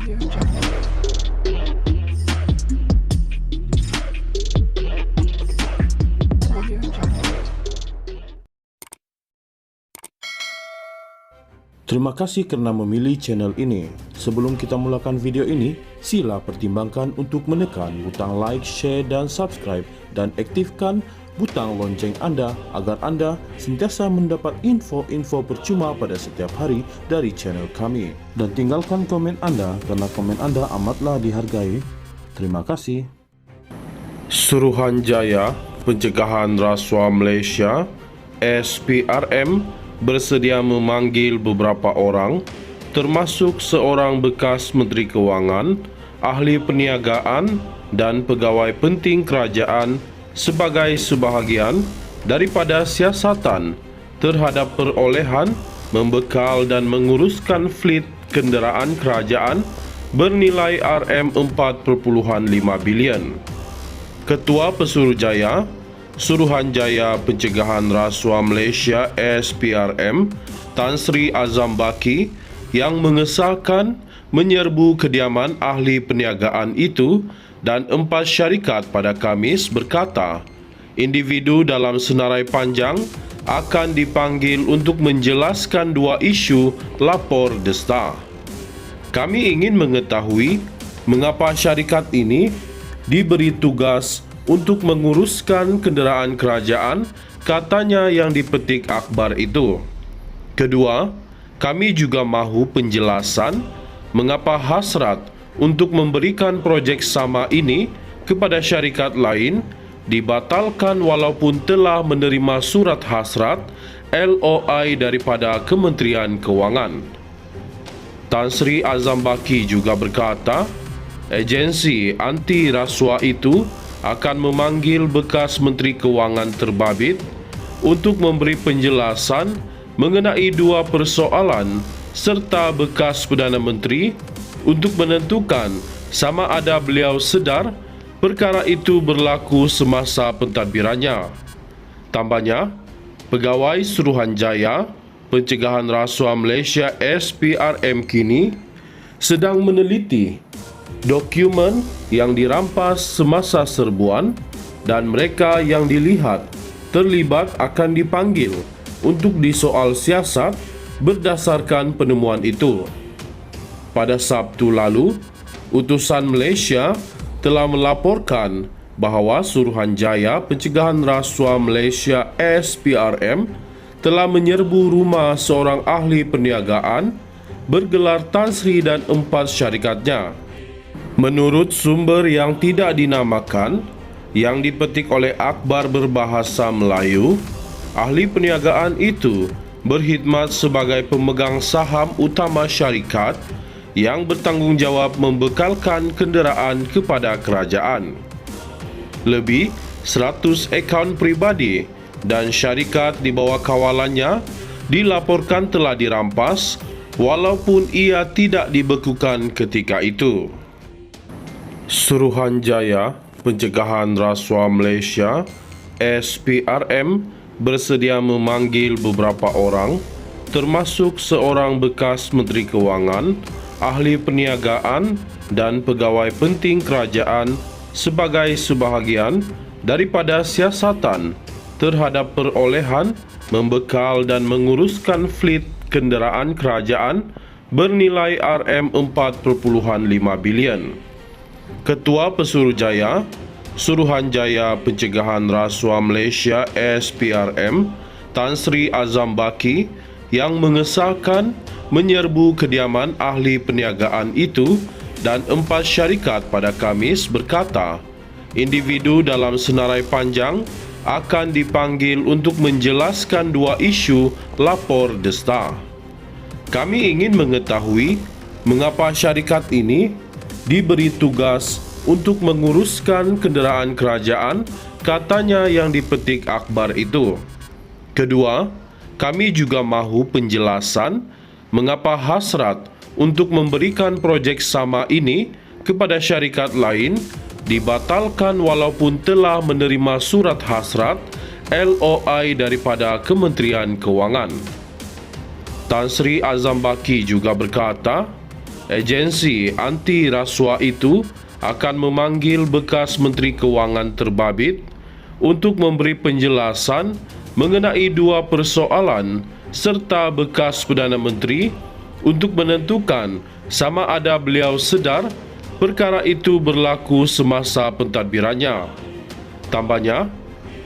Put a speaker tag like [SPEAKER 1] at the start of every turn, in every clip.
[SPEAKER 1] Terima kasih kerana memilih channel ini. Sebelum kita mulakan video ini, sila pertimbangkan untuk menekan butang like, share dan subscribe dan aktifkan butang lonceng anda agar anda sentiasa mendapat info-info percuma pada setiap hari dari channel kami. Dan tinggalkan komen anda kerana komen anda amatlah dihargai. Terima kasih. Suruhanjaya Pencegahan Rasuah Malaysia SPRM bersedia memanggil beberapa orang, termasuk seorang bekas Menteri Kewangan, ahli perniagaan dan pegawai penting kerajaan sebagai sebahagian daripada siasatan terhadap perolehan, membekal dan menguruskan fleet kenderaan kerajaan bernilai RM4.5 bilion. Ketua Pesuruhjaya Suruhanjaya Pencegahan Rasuah Malaysia SPRM Tan Sri Azam Baki yang mengesahkan menyerbu kediaman ahli perniagaan itu dan 4 syarikat pada Khamis berkata, individu dalam senarai panjang akan dipanggil untuk menjelaskan 2 isu lapor desta. Kami ingin mengetahui mengapa syarikat ini diberi tugas untuk menguruskan kenderaan kerajaan, katanya yang dipetik akhbar itu. Kedua, kami juga mahu penjelasan mengapa hasrat untuk memberikan projek sama ini kepada syarikat lain dibatalkan walaupun telah menerima surat hasrat LOI daripada Kementerian Kewangan. Tan Sri Azam Baki juga berkata, agensi anti rasuah itu akan memanggil bekas Menteri Kewangan terbabit untuk memberi penjelasan mengenai 2 persoalan serta bekas Perdana Menteri untuk menentukan sama ada beliau sedar perkara itu berlaku semasa pentadbirannya. Tambahnya, Pegawai Suruhanjaya Pencegahan Rasuah Malaysia SPRM kini sedang meneliti dokumen yang dirampas semasa serbuan dan mereka yang dilihat terlibat akan dipanggil untuk disoal siasat berdasarkan penemuan itu. Pada Sabtu lalu, utusan Malaysia telah melaporkan bahawa Suruhanjaya Pencegahan Rasuah Malaysia SPRM telah menyerbu rumah seorang ahli perniagaan bergelar Tan Sri dan 4 syarikatnya. Menurut sumber yang tidak dinamakan yang dipetik oleh akhbar berbahasa Melayu, ahli perniagaan itu berkhidmat sebagai pemegang saham utama syarikat yang bertanggungjawab membekalkan kenderaan kepada kerajaan. Lebih 100 akaun peribadi dan syarikat di bawah kawalannya dilaporkan telah dirampas walaupun ia tidak dibekukan ketika itu. Suruhanjaya Pencegahan Rasuah Malaysia SPRM bersedia memanggil beberapa orang, termasuk seorang bekas Menteri Kewangan, ahli perniagaan dan pegawai penting kerajaan sebagai sebahagian daripada siasatan terhadap perolehan, membekal dan menguruskan fleet kenderaan kerajaan bernilai RM4.5 bilion. Ketua Pesuruhjaya Suruhanjaya Pencegahan Rasuah Malaysia SPRM Tan Sri Azam Baki yang mengesahkan menyerbu kediaman ahli perniagaan itu dan 4 syarikat pada Khamis berkata, individu dalam senarai panjang akan dipanggil untuk menjelaskan 2 isu lapor desta. Kami ingin mengetahui mengapa syarikat ini diberi tugas untuk menguruskan kenderaan kerajaan, katanya yang dipetik akhbar itu. Kedua, kami juga mahu penjelasan mengapa hasrat untuk memberikan projek sama ini kepada syarikat lain dibatalkan walaupun telah menerima surat hasrat LOI daripada Kementerian Kewangan. Tan Sri Azam Baki juga berkata, agensi anti rasuah itu akan memanggil bekas Menteri Kewangan terbabit untuk memberi penjelasan mengenai dua persoalan serta bekas Perdana Menteri untuk menentukan sama ada beliau sedar perkara itu berlaku semasa pentadbirannya. Tambahnya,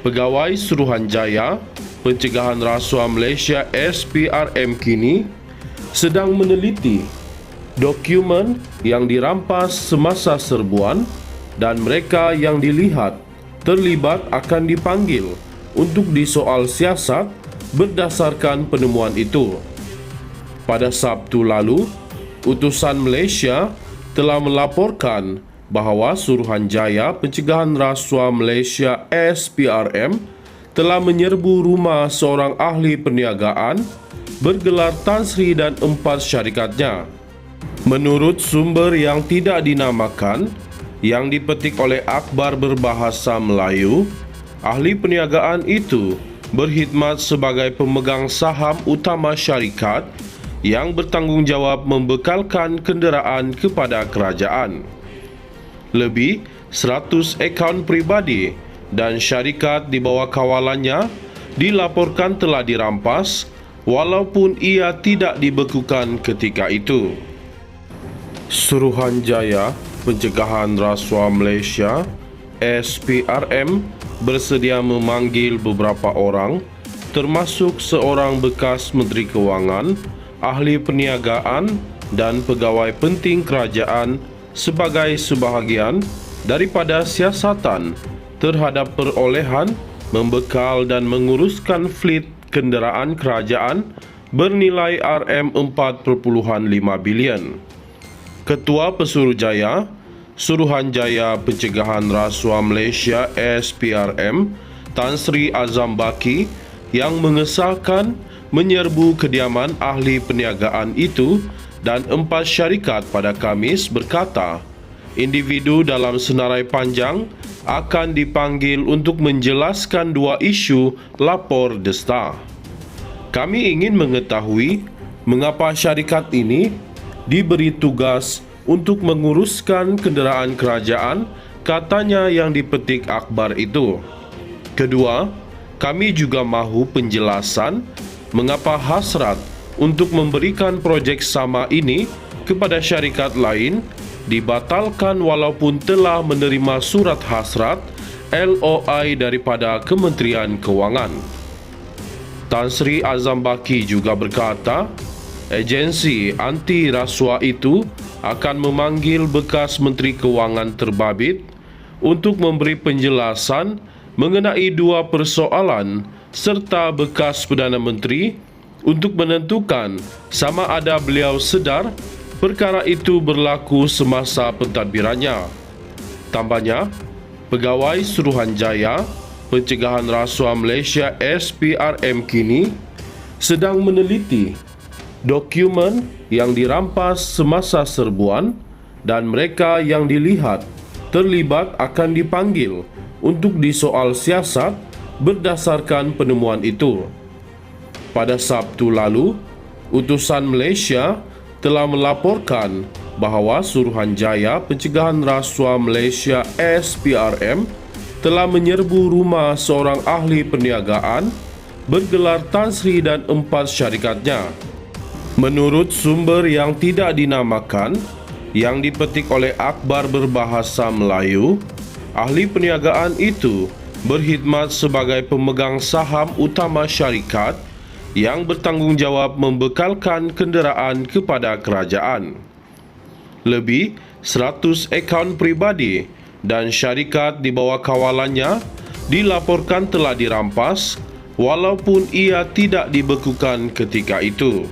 [SPEAKER 1] Pegawai Suruhanjaya Pencegahan Rasuah Malaysia SPRM kini sedang meneliti dokumen yang dirampas semasa serbuan dan mereka yang dilihat terlibat akan dipanggil untuk disoal siasat berdasarkan penemuan itu. Pada Sabtu lalu, utusan Malaysia telah melaporkan bahawa Suruhanjaya Pencegahan Rasuah Malaysia SPRM telah menyerbu rumah seorang ahli perniagaan bergelar Tan Sri dan 4 syarikatnya. Menurut sumber yang tidak dinamakan yang dipetik oleh akhbar berbahasa Melayu, ahli perniagaan itu berkhidmat sebagai pemegang saham utama syarikat yang bertanggungjawab membekalkan kenderaan kepada kerajaan. Lebih 100 akaun peribadi dan syarikat di bawah kawalannya dilaporkan telah dirampas walaupun ia tidak dibekukan ketika itu. Suruhanjaya Pencegahan Rasuah Malaysia SPRM bersedia memanggil beberapa orang termasuk seorang bekas Menteri Kewangan, ahli perniagaan dan pegawai penting kerajaan sebagai sebahagian daripada siasatan terhadap perolehan, membekal dan menguruskan fleet kenderaan kerajaan bernilai RM4.5 bilion. Ketua Pesuruhjaya Suruhanjaya Pencegahan Rasuah Malaysia SPRM Tan Sri Azam Baki yang mengesahkan menyerbu kediaman ahli perniagaan itu dan 4 syarikat pada Khamis berkata, individu dalam senarai panjang akan dipanggil untuk menjelaskan dua isu lapor The Star. Kami ingin mengetahui mengapa syarikat ini diberi tugas untuk menguruskan kenderaan kerajaan, katanya yang dipetik akhbar itu. Kedua, kami juga mahu penjelasan mengapa hasrat untuk memberikan projek sama ini kepada syarikat lain dibatalkan walaupun telah menerima surat hasrat LOI daripada Kementerian Kewangan. Tan Sri Azam Baki juga berkata, agensi anti rasuah itu akan memanggil bekas Menteri Kewangan terbabit untuk memberi penjelasan mengenai dua persoalan serta bekas Perdana Menteri untuk menentukan sama ada beliau sedar perkara itu berlaku semasa pentadbirannya. Tambahnya, Pegawai Suruhanjaya Pencegahan Rasuah Malaysia SPRM kini sedang meneliti dokumen yang dirampas semasa serbuan dan mereka yang dilihat terlibat akan dipanggil untuk disoal siasat berdasarkan penemuan itu. Pada Sabtu lalu, utusan Malaysia telah melaporkan bahawa Suruhanjaya Pencegahan Rasuah Malaysia SPRM telah menyerbu rumah seorang ahli perniagaan bergelar Tan Sri dan 4 syarikatnya. Menurut sumber yang tidak dinamakan yang dipetik oleh akhbar berbahasa Melayu, ahli perniagaan itu berkhidmat sebagai pemegang saham utama syarikat yang bertanggungjawab membekalkan kenderaan kepada kerajaan. Lebih 100 akaun peribadi dan syarikat di bawah kawalannya dilaporkan telah dirampas walaupun ia tidak dibekukan ketika itu.